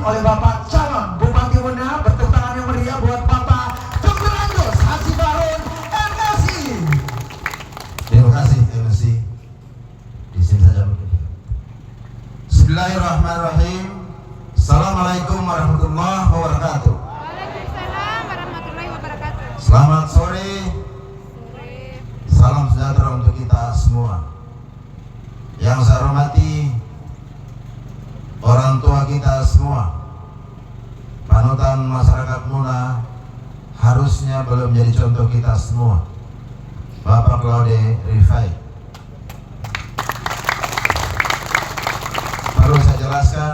oleh Bapak calon Bupati Wena. Bertepuk tangan yang meriah buat Bapak Dr. Andos Haji Barun MSI. Terima kasih MSI. Di sini saja mungkin. Bismillahirrahmanirrahim. Assalamualaikum warahmatullahi wabarakatuh. Waalaikumsalam warahmatullahi wabarakatuh. Selamat sore. Salam sejahtera untuk kita semua. Yang saya hormati orang tua kita semua, panutan masyarakat Muna, harusnya belum menjadi contoh kita semua. Bapak Claude Rifai. Perlu saya jelaskan,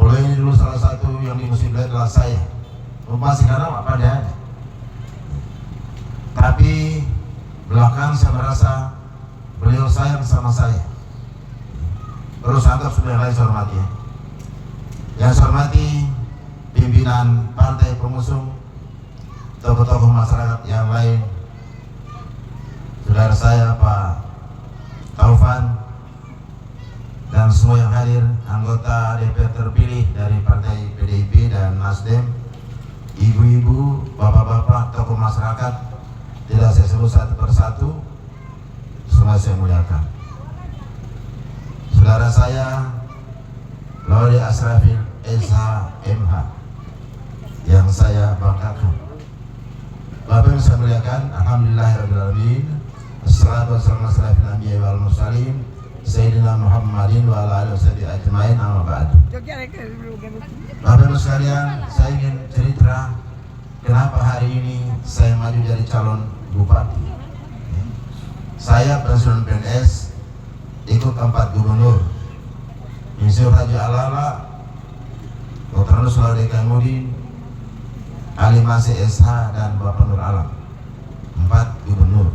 beliau ini dulu salah satu yang dimusuhi beliau adalah saya. Masih karena apa dia? Tapi belakang saya merasa beliau sayang sama saya. Terus anggap sudah yang lain saya hormati. Yang saya hormati pimpinan partai pengusung, tokoh-tokoh masyarakat yang lain, saudara saya Pak Taufan, dan semua yang hadir, anggota DPR terpilih dari Partai PDIP dan Nasdem, ibu-ibu, bapak-bapak, tokoh masyarakat, tidak saya sebut satu persatu, semua saya muliakan. Saudara saya Laude Asrafil SH-MH yang saya banggakan. Bapak yang saya muliakan, alhamdulillahirrahmanirrahim. Assalatu wassalamu ala asyrafil anbiya'i wal mursalin Sayyidina Muhammadin wa ala alihi wasallam ajmain, amma ba'd. Bapak Ibu sekalian, saya ingin cerita kenapa hari ini saya maju jadi calon bupati. Saya pensiun PNS, ikut 4 gubernur, Insinyur Haji Alala, Dr. Andos Laude Kamudin, Ali Masih SH, dan Bapak Nur Alam. 4 gubernur.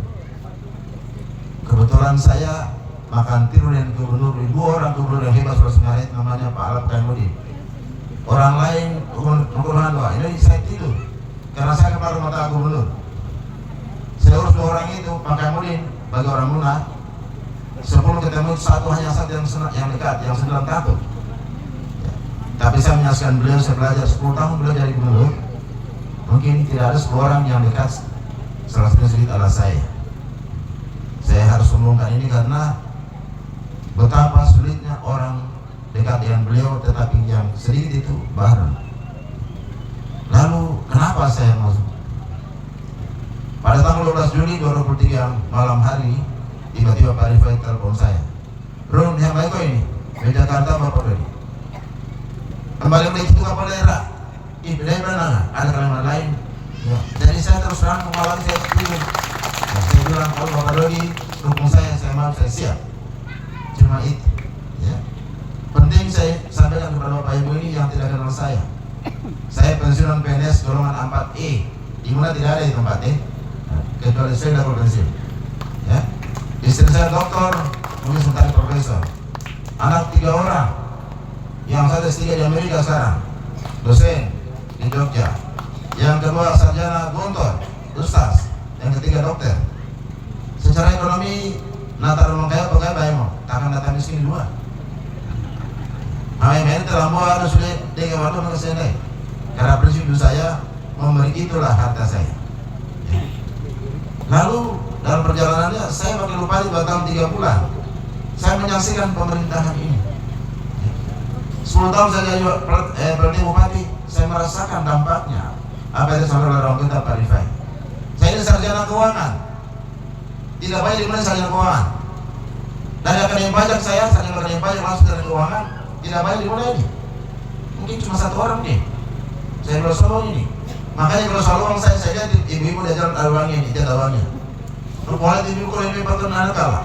Kebetulan saya makan tiru dengan gubernur, 2 orang gubernur yang hebat Sulawesi Tenggara, namanya Pak Alap Kamudin. Orang lain gubernur doa, ini saya tidur karena saya kepala rumah tangga gubernur. Saya urus 2 orang itu, Pak Kamudin bagi orang Muna. 10 ketemu hanya satu yang dekat, yang 9 tahun. Tapi saya menyaksikan beliau, saya belajar 10 tahun beliau jadi gubernur. Mungkin tidak ada 10 orang yang dekat salah satu sedikit adalah saya. Saya harus mengumumkan ini karena betapa sulitnya orang dekat dengan beliau, tetapi yang sedikit itu baru. Lalu kenapa saya masuk? Pada tanggal 12 Juli 2023 malam hari, tiba-tiba Pak Rifai telepon saya. Rum, yang baik kok ini di Jakarta Bapak Dodi. Kembali menuju ke kapal daerah. Beda mana? Ada kalimat lain. Ya. Jadi saya terus terang mengawali saya sendiri. Saya bilang kalau Bapak Dodi dukung saya mau, saya siap. Cuma itu. Ya. Penting saya sampaikan kepada Bapak Ibu ini yang tidak kenal saya. Saya pensiunan PNS golongan 4E. Di mana tidak ada di tempat kecuali saya sudah pensiun. Ya. Istri saya doktor, mungkin sementara profesor. Anak 3 orang, yang satu S3 di Amerika sekarang, dosen di Jogja. Yang kedua sarjana gontor, ustaz. Yang ketiga dokter. Secara ekonomi, nata rumah kaya pakai baik mau, takkan datang di sini 2. Main telah mau harus sudah tiga waktu mengesendai. Karena prinsip saya memberi itulah harta saya. Lalu dalam perjalanannya saya wakil bupati 2 tahun 3 bulan. Saya menyaksikan pemerintahan ini. 10 tahun saya jadi berarti bupati, saya merasakan dampaknya. Apa itu saudara orang kita Pak Rifai. Saya ini sarjana keuangan. Tidak banyak dimulai sarjana keuangan. Dari akademi pajak saya, sarjana akademi pajak langsung dari keuangan, tidak banyak dimulai ini. Mungkin cuma 1 orang nih. Saya belum solo ini. Makanya kalau soal uang saya lihat ibu-ibu di jalan uangnya ini, jatah uangnya. Mulai ibu kalau ini patron anak kalah.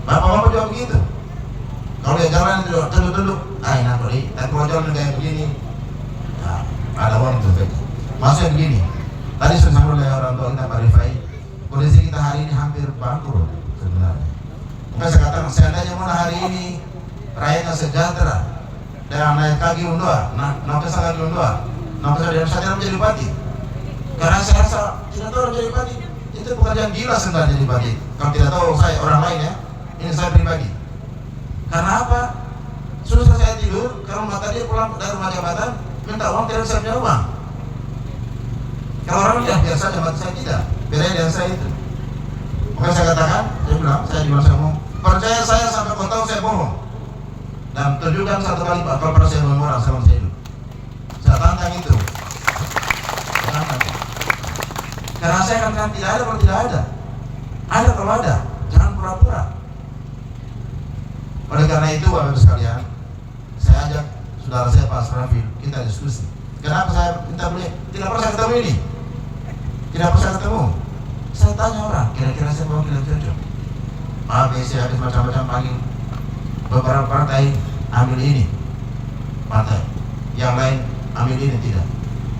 Bapak-bapak juga begitu. Kalau dia jalan itu duduk-duduk, enak kali. Dan kalau jalan kayak begini, nah, ada uang tuh. Maksudnya begini. Tadi sudah disambut oleh orang tua kita Pak Rifai. Kondisi kita hari ini hampir bangkrut sebenarnya. Maka saya katakan seandainya mana hari ini rakyatnya sejahtera dan naik kaki undoa, naik kaki undoa. Saya menjadi bupati. Karena saya rasa tidak tahu jadi bupati itu pekerjaan gila sebenarnya jadi bupati. Kalau tidak tahu saya orang lain ya, ini saya pribadi. Karena apa? Sudah selesai tidur, kalau mata dia pulang dari rumah jabatan, minta uang, tidak bisa punya uang. Kalau orang yang biasa jabatan saya tidak, bedanya dengan saya itu. Maka saya katakan, saya bilang saya mau percaya saya sampai kau tahu saya bohong. Dan tunjukkan satu kali Pak kalau pernah saya bohong orang sama saya hidup. Saya tantang itu. Saya tantang. Karena saya kan tidak ada kalau tidak ada. Ada kalau ada, jangan pura-pura. Oleh karena itu Bapak Ibu sekalian, saya ajak saudara saya Pak Asrafil, kita diskusi. Kenapa saya minta beliau? Tidak pernah saya ketemu ini. Tidak pernah saya ketemu. Saya tanya orang, kira-kira saya mau bilang cocok. A, B, C, habis macam-macam panggil. Beberapa partai ambil ini partai, yang lain ambil ini tidak.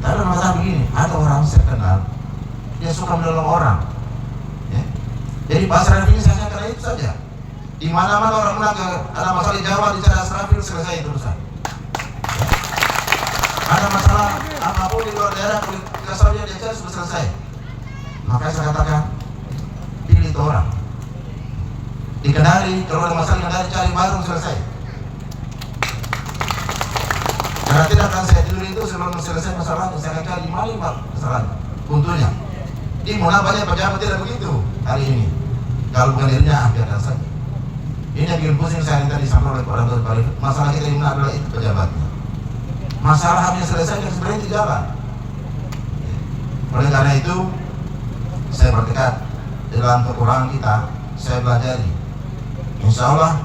Tapi masalah begini, ada orang saya kenal, dia suka menolong orang. Ya. Jadi Pak Asrafil ini saya karena itu saja. Di mana-mana orang bilang ada masalah di Jawa, di cara Asrafil selesai itu urusan. Ada masalah apapun di luar daerah, kalau dia cari sudah selesai. Makanya saya katakan, pilih itu orang. Di Kendari, kalau ada masalah di Kendari cari baru selesai. Karena tidak akan saya tidur itu sebelum selesai masalahnya, saya akan cari di mana masalahnya, untungnya. Di mana banyak pejabat tidak begitu hari ini. Kalau bukan dirinya, biarkan saja. Ini yang bikin pusing saya tadi disampaikan oleh orang tua. Masalah kita ini adalah itu pejabatnya. Masalah habis selesai dan sebenarnya itu jalan. Oleh karena itu, saya bertekad dalam kekurangan kita, saya pelajari. Insya Allah,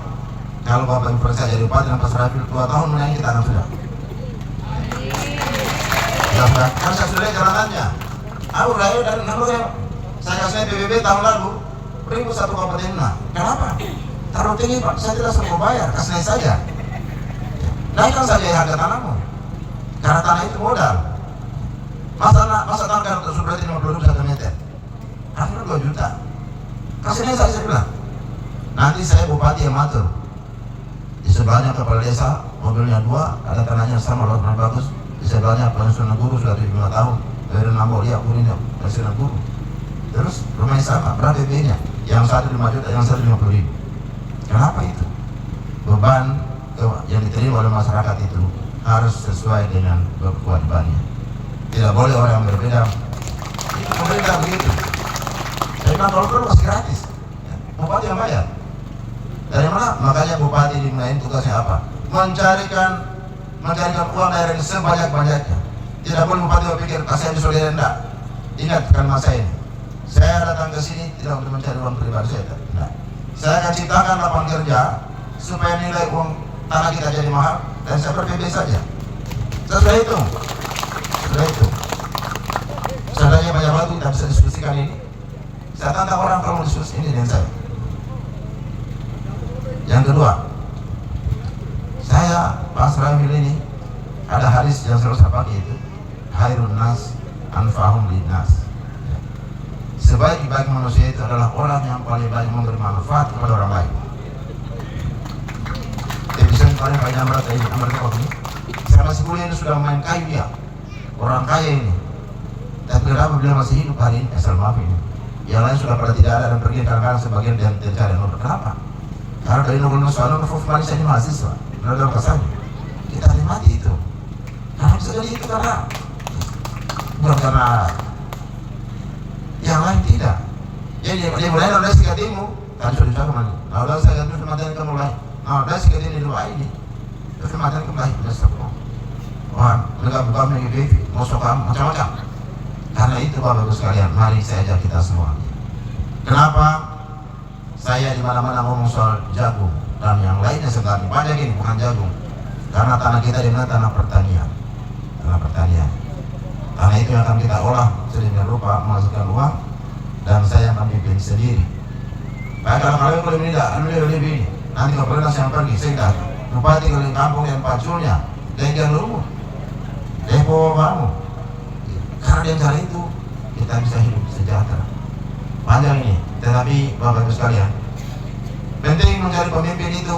kalau Bapak Ibu percaya jadi bupati dan Pak Asrafil 2 tahun menyanyi kita akan sudah. Ya, kan saya sudah jalanannya. Aku rayu dari lalu saya kasih PBB tahun lalu 1.001 kabupaten. Kenapa? Terlalu tinggi Pak, saya tidak sanggup bayar, kasih saja. Naikkan saja harga tanahmu, karena tanah itu modal. Masa tanah kan sudah berarti 50.000 1 meter, harganya 2 juta. Kasih saja saya bilang. Nanti saya bupati yang matur. Di sebelahnya kepala desa, mobilnya 2, ada tanahnya sama, luar bagus. Di sebelahnya pensiunan guru sudah 75 tahun, dari Nambol, ya gurunya pensiunan guru. Terus rumahnya sama, berapa PP-nya? Yang satu 5 juta, yang satu 50.000. Kenapa itu? Beban yang diterima oleh masyarakat itu harus sesuai dengan kewajibannya. Tidak boleh orang yang berbeda. Itu pemerintah begitu. Saya bilang kalau perlu masih gratis. Ya, bupati yang bayar. Dari mana? Makanya bupati dimulai tugasnya apa? Mencarikan uang daerah ini sebanyak-banyaknya. Tidak boleh bupati berpikir kasih di saudara enggak. Ingat kan masa ini. Saya datang ke sini tidak untuk mencari uang pribadi saya. Enggak. Saya akan ciptakan lapangan kerja supaya nilai uang tanah kita jadi mahal dan saya PBB saja. Sudah itu. Seandainya banyak waktu tidak bisa diskusikan ini. Saya tantang orang kalau mau diskusi ini dengan saya. Yang kedua, saya Pak Asrafil ini ada hadis yang selalu saya pakai itu, khairun nas anfa'hum linnas. Sebaik-baik manusia itu adalah orang yang paling banyak memberi manfaat kepada orang lain. Bisa paling banyak mereka ini. Saya masih kuliah ini sudah main kayu dia, orang kaya ini. Tapi kenapa beliau masih hidup hari ini? Asal maaf ini. Yang lain sudah pada tidak ada dan pergi kadang-kadang sebagian dia mencari nomor. Kenapa? Karena dari nomor soal nomor Malaysia ini mahasiswa, menurut kesannya kita nikmati itu. Karena bisa jadi itu bukan karena yang lain tidak. Jadi dia mulai dari sikatimu, kan sudah bisa kemana? Nah, udah saya ganti materi kamu mulai. Nah, dari sikati ini dulu ini, terus materi kembali sudah stop. Wah, mereka buka mengikat, masuk macam-macam. Karena itu Bapak Ibu sekalian, mari saya ajak kita semua. Kenapa saya di mana-mana ngomong soal jagung dan yang lainnya sebenarnya banyak ini bukan jagung. Karena tanah kita di mana tanah pertanian, Tanah itu yang akan kita olah sedemikian rupa menghasilkan uang dan saya akan pimpin sendiri. Baik kalau kalian boleh lebih ini, nanti kalau pernah saya pergi, saya bupati keliling kampung yang paculnya, dengan lumut, depo kamu. Karena dengan cara itu kita bisa hidup sejahtera. Panjang ini, tetapi Bapak Ibu sekalian, penting mencari pemimpin itu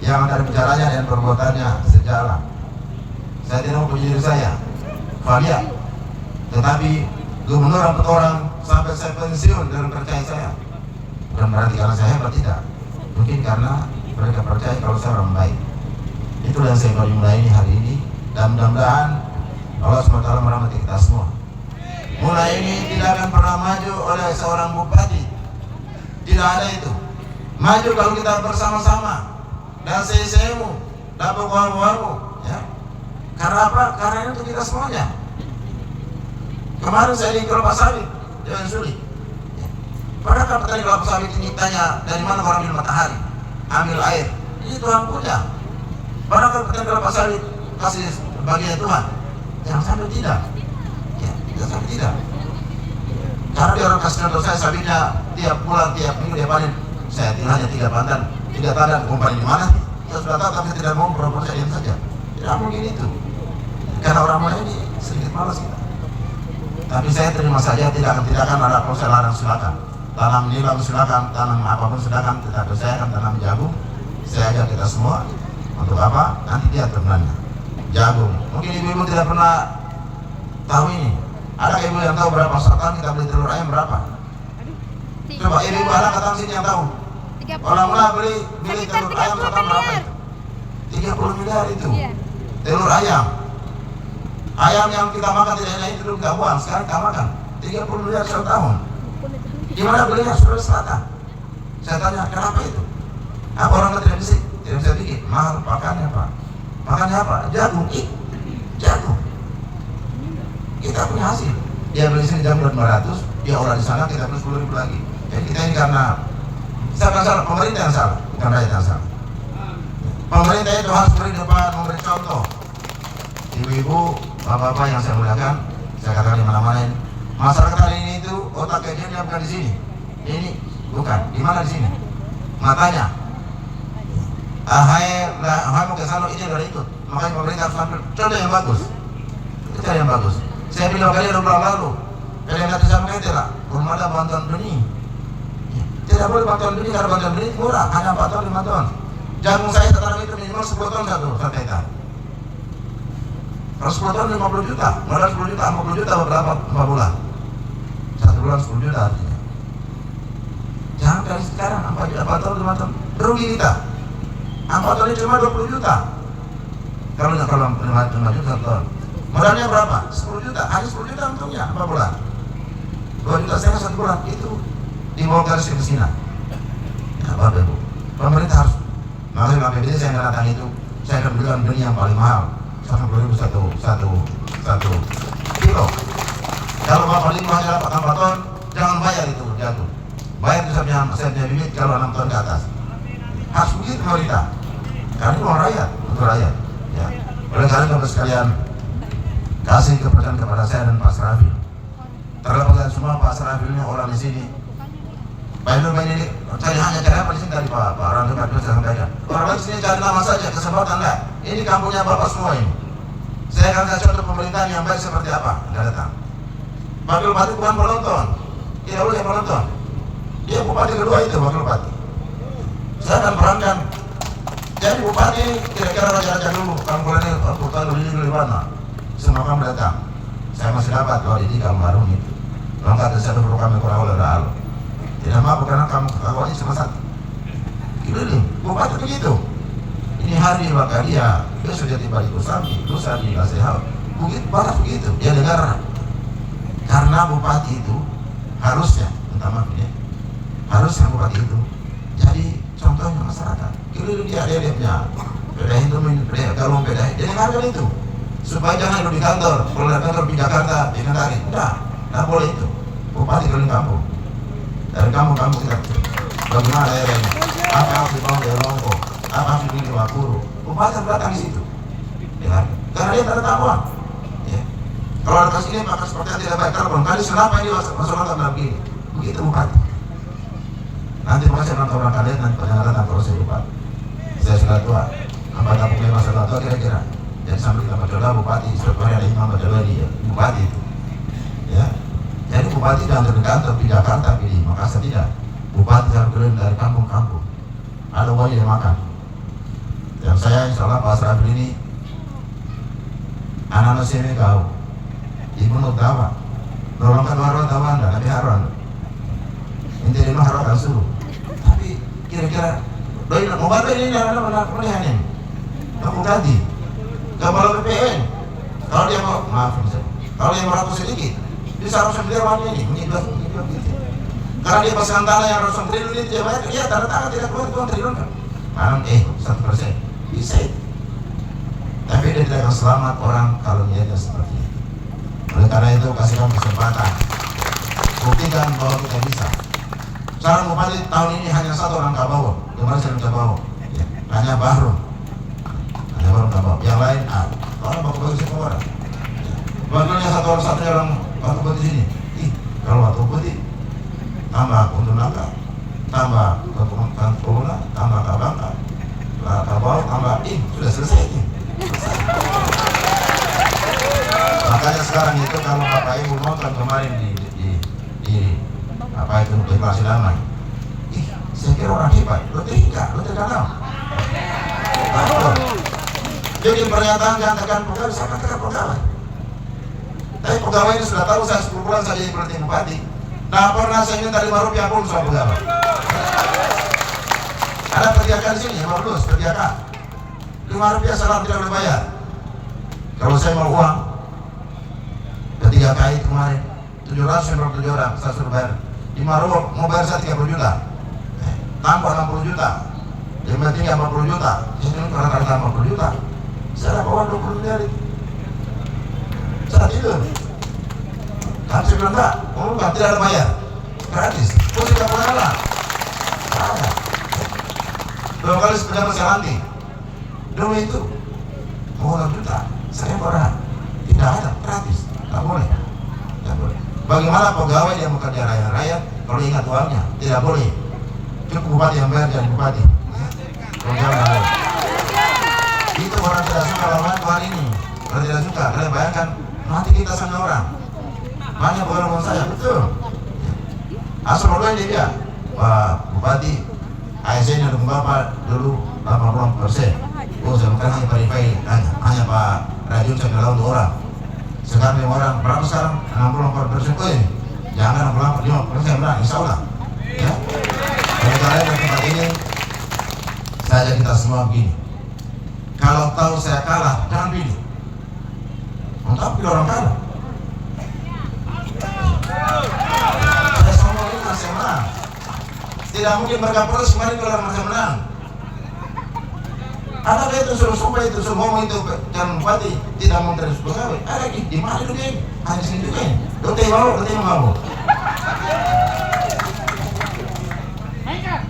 yang antara bicaranya dan perbuatannya sejalan. Saya tidak mau puji diri saya, Valia, tetapi gubernur dapat orang sampai saya pensiun dan percaya saya. Bukan berarti karena saya hebat, tidak. Mungkin karena mereka percaya kalau saya orang baik. Itulah yang saya baru mulai ini hari ini, dan mudah-mudahan Allah SWT merahmati kita semua. Mulai ini tidak akan pernah maju oleh seorang bupati, tidak ada itu. Maju kalau kita bersama-sama dan semu dapat waru-waru, ya. Karena apa? Karena ini untuk kita semuanya. Kemarin saya di kelapa sawit, jangan sulit. Padahal kan petani kelapa sawit ini tanya dari mana orang ambil matahari, ambil air. Ini Tuhan punya. Padahal kan petani kelapa sawit kasih bagian Tuhan. Jangan sampai tidak. Ya, jangan sampai tidak. Karena dia orang kasih contoh saya sawitnya tiap bulan, tiap minggu dia panen. Saya hanya 3 tandan, kumpanin di mana? Ya sudah tahu, tapi tidak mau berbuat diam saja. Tidak mungkin itu. Karena orang mulai ini sedikit malas kita. Tapi saya terima saja, tidak akan ada proses larang silakan. Tanam nilam silakan, tanam apapun silakan. Tetapi saya akan tanam jagung. Saya ajak kita semua. Untuk apa? Nanti dia temannya. Jagung. Mungkin ibu-ibu tidak pernah tahu ini. Ada ibu yang tahu berapa satan kita beli telur ayam berapa? Coba ibu-ibu ada kata sini yang tahu. Orang mula beli telur ayam satan berapa itu? 30 miliar itu. Iya. Telur ayam. Ayam yang kita makan tidak enak itu dulu nggak buang, sekarang kita makan 30 miliar satu tahun. Di mana belinya? Sulawesi Selatan. Saya tanya kenapa itu? Apa orang tidak bisa? Tidak bisa bikin. Mahal pakannya Pak. Makannya apa? Jagung. Jagung. Kita punya hasil. Dia beli sini jam 200, dia olah di sana kita beli 10.000 lagi. Jadi kita ini karena saya salah, pemerintah yang salah, bukan rakyat yang salah. Pemerintah itu harus beri depan, memberi contoh. Ibu-ibu, bapak-bapak yang saya muliakan, saya katakan di mana-mana ini, masyarakat hari ini itu otak kecilnya bukan di sini. Ini bukan. Di mana di sini? Matanya. Hai mau ke sana ini udah ikut. Makanya pemerintah harus ambil contoh yang bagus. Itu yang bagus. Saya bilang kali ada bulan lalu, kalian nggak bisa mengerti lah. Belum ada bantuan benih. Tidak boleh bantuan benih karena bantuan benih murah, hanya 4 ton 5 ton. Jagung saya sekarang itu minimal 10 ton satu hektar. Kalau 10 ton 50 juta, modal 10 juta, 50 juta berapa bulan? 1 bulan 10 juta artinya. Jangan kali sekarang 4 ton 5 ton, rugi kita. 4 ton ini cuma 20 juta. Kalau 5 juta 1 ton. Modalnya berapa? 10 juta, hanya 10 juta untungnya, 4 bulan. 2 juta setengah 1 bulan, itu dibawa garis ke sini. Ya, Bapak Ibu, pemerintah harus. Makanya APBD saya nggak datang itu, saya akan belikan benih yang paling mahal, 100.000 satu kilo. Kalau Bapak beli hanya dapat 4 ton, jangan bayar itu jatuh. Bayar itu saya punya bibit kalau 6 ton ke atas. Harus begitu pemerintah. Karena itu mau rakyat, untuk rakyat. Ya. Oleh karena itu sekalian, kasih kepercayaan kepada saya dan Pak Serafil. Terlepas dari semua Pak Serafilnya orang di sini. Pak Ibu ini saya hanya cari apa di sini dari Pak Rantu Pak saya sampaikan. Orang di sini cari nama saja, kesempatan enggak. Ini kampungnya Bapak semua ini. Saya akan kasih contoh pemerintahan yang baik seperti apa. Enggak datang. Wakil Bupati bukan penonton, tidak boleh penonton. Dia Bupati kedua itu Wakil Bupati. Saya akan perankan. Jadi Bupati kira-kira raja-raja dulu, kampung ini Bupati dulu di mana? Semua kamu datang. Saya masih dapat kalau di kamu baru itu. Lengkap dari 1 perlu kami kurang oleh Allah. Tidak mampu karena kamu kawannya cuma 1. Keliling, Bupati begitu. Ini hari Wakalia, dia sudah tiba di Kusambi, lusa di Lasehal. Begitu, barat begitu, dia dengar. Karena Bupati itu harusnya, minta maaf ya, harusnya Bupati itu jadi contohnya masyarakat. Keliling dia punya beda itu, kalau beda, dia dengarkan itu. Supaya jangan duduk di kantor, kalau dari kantor di Jakarta, di Kendari, tidak boleh itu. Bupati keliling kampung. Dari kampung-kampung kita bagaimana daerahnya, apa yang harus dibangun di Longko, apa yang harus dibangun di Wakuru. Bupati datang di situ, ya, karena dia tak ada tahuan. Ya. Kalau ada kasih ini maka seperti yang tidak baik. Kalau belum kali kenapa ini masuk dalam begini, begitu Bupati. Nanti pokoknya saya nonton orang kalian nanti pada datang kalau saya Bupati. Saya sudah tua, 4 tahun punya masa tua kira-kira. Jadi sampai kita berdoa Bupati, setiap hari ada imam berdoa di Bupati itu. Ya. Jadi Bupati jangan dari kantor di Jakarta, di Makassar tidak. Bupati harus keliling dari kampung-kampung. Ada uang yang makan. Dan saya insya Allah Pak Serafil ini anak-anak sini kau. Ibu nuk tawa. Nolongkan haruan tawa anda, tapi haruan. Inti lima haruan kan suruh. Tapi kira-kira, doi mau bantu ini ada mana pilihan ini? aku ganti. Kepala BPN, kalau dia mau, maaf, kalau dia mau ratus sedikit, bisa harus ambil uangnya ini, menyebar gitu. Karena dia pasangan tanah yang harus triliun itu dia bayar, iya tanda tangan tidak keluar itu triliun kan? Malam 1%, bisa itu. Tapi dia tidak akan selamat orang kalau niatnya seperti itu. Oleh karena itu kasihkan kesempatan, buktikan bahwa kita bisa. Sekarang bupati tahun ini hanya satu orang Kabawa, kemarin saya Kabawa, ya, hanya Bahru. Yang lain orang baku bagi semua orang. Wakilnya satu-satunya orang baku bagi sini. Kalau baku putih tambah untuk naga, tambah kepungan, tambah kabangka, kabau, tambah sudah selesai ini. Makanya sekarang itu kalau Bapak Ibu nonton kemarin di apa itu deklarasi damai, saya kira orang hebat, lo tidak kenal. Jadi pernyataan jangan tekan pegawai, saya katakan pegawai. Tapi pegawai ini sudah tahu saya 10 bulan saja jadi bupati. Nah pernah saya minta 5 rupiah pun soal pegawai. Ada perdiakan di sini, 50 perdiakan. 5 rupiah salah tidak boleh bayar. Kalau saya mau uang, ketiga kali kemarin 797 orang saya suruh bayar. 5 rupiah mau bayar saya 30 juta, tambah 60 juta, yang penting 40 juta. Ini rata-rata 40 juta. Saya dapat uang 20 miliar itu. Saat itu kan saya bilang enggak, tidak ada bayar, gratis. Terus tidak pernah lah. Ada. 2 kali sepeda saya lanting. Dulu itu mau 6 juta, saya pernah tidak ada, gratis, tidak boleh. Tidak boleh. Bagaimana pegawai yang bekerja rakyat kalau ingat uangnya? Tidak boleh. Cukup bupati yang bayar jadi bupati. Jangan. Itu orang tidak suka lawan Tuhan ini. Kalau tidak suka, kalian bayangkan nanti kita sama orang. Banyak orang saya, betul. Asal orang dia, Pak Bupati, ASN yang dukung Bapak dulu 80%. Oh, saya bukan hanya verify, hanya Pak Rajun saya kira untuk orang. Sekarang 5 orang, berapa sekarang? 64%. Jangan 65%, saya bilang, insya Allah. Ya. Oleh karena di tempat ini, saya ajak kita semua begini. Kalau tahu saya kalah, jangan pilih. Untuk pilih orang kalah. Saya sombong ini masih menang. Tidak mungkin mereka protes kemarin kalau orang masih menang. Ada itu suruh sumpah itu, suruh ngomong itu jangan bupati tidak mau terus pegawai. Ada di mana itu dia? Hanya sini juga ini. Lo mau.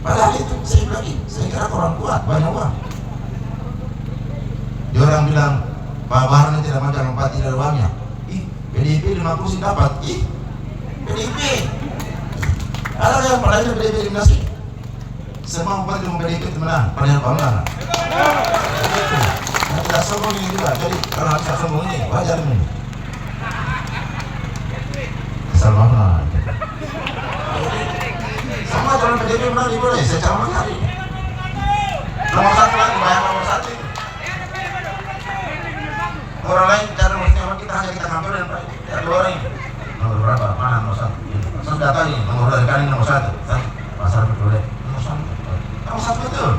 Padahal itu saya bilang, saya kira orang kuat, banyak uang. Dia orang bilang, Pak Bahar tidak mau calon bupati dari uangnya. PDIP 5 kursi dapat. PDIP. Ada yang padahal PDIP eliminasi. Semua bupati mau PDIP menang, padahal Pak menang. Nah, tidak sombong ini juga. Jadi kalau harus sombong ini, wajar ini. Assalamualaikum. Semua calon PDIP menang boleh, saya calon hari. Nomor 1 lagi, bayar nomor 1 itu. Orang lain cara mesti kita hanya kita ngambil dan dua orang ini. Nomor berapa? Mana nomor 1? Saya sudah tahu ini, nomor dari kanan nomor 1. Pasar betul deh. Nomor 1 betul.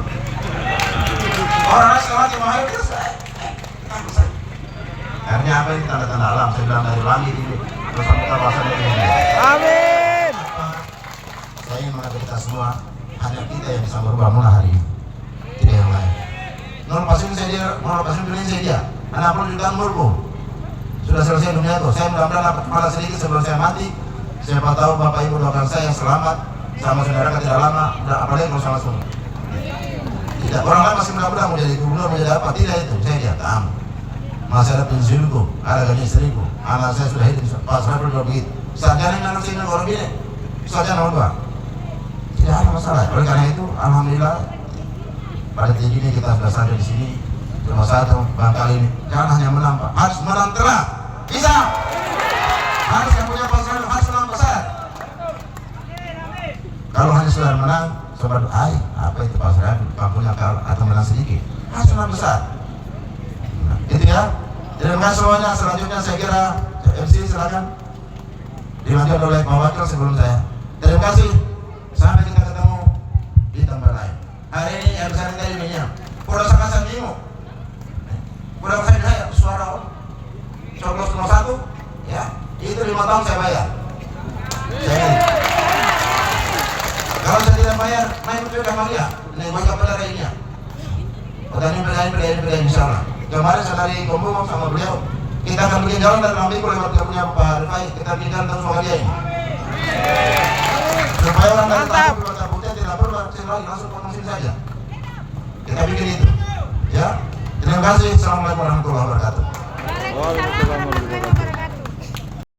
Orang lain sekarang cuma ayo kita selesai. Akhirnya apa ini tanda-tanda alam? Saya bilang dari langit ini terus sampai ke pasar ini. Amin. Saya ingin mengajak kita semua, hanya kita yang bisa merubah mulai hari ini, tidak yang lain. Nol pasin Indonesia dia. 60 jutaan murku. Sudah selesai dunia itu. Saya mudah-mudahan kepala sedikit sebelum saya mati. Siapa tahu Bapak Ibu doakan saya yang selamat sama saudara tidak lama, apalagi kalau sama semua. Tidak, orang lain masih mudah-mudahan mau jadi gubernur, mau jadi apa? Tidak itu, saya lihat, masih ada pensiunku, ada gaji istriku, anak saya sudah hidup, Pak Sarapul juga begitu. Sarjana yang nanti dengan orang gini, sarjana nomor 2. Tidak ada masalah. Oleh karena itu, alhamdulillah pada titik ini kita sudah sampai di sini. Nomor 1 bang kali ini jangan hanya menang Pak, harus menang terang, bisa. Harus yang punya pasangan harus menang besar. Kalau hanya sudah menang, sobat apa itu pasangan punya kalah atau menang sedikit, harus menang besar. Nah, itu ya. Terima kasih semuanya. Selanjutnya saya kira MC silakan dilanjutkan oleh Pak Wakil sebelum saya. Terima kasih. Sampai kita ketemu di tempat lain. Hari ini yang besar tadi minyak. Pura sakasan Nimo. bayar main ke Kamalia, ini banyak pada lainnya. Petani pedain insya Allah. Kemarin saya dari Kombung sama beliau, kita akan bikin jalan dari Lambiku lewat ke punya Pak Rifai, kita bikin terus sama dia ini. Supaya orang dari Tabu lewat Tabunya tidak perlu vaksin lagi, langsung potong sini saja. Kita bikin itu, ya. Terima kasih. Assalamualaikum warahmatullahi wabarakatuh. Waalaikumsalam.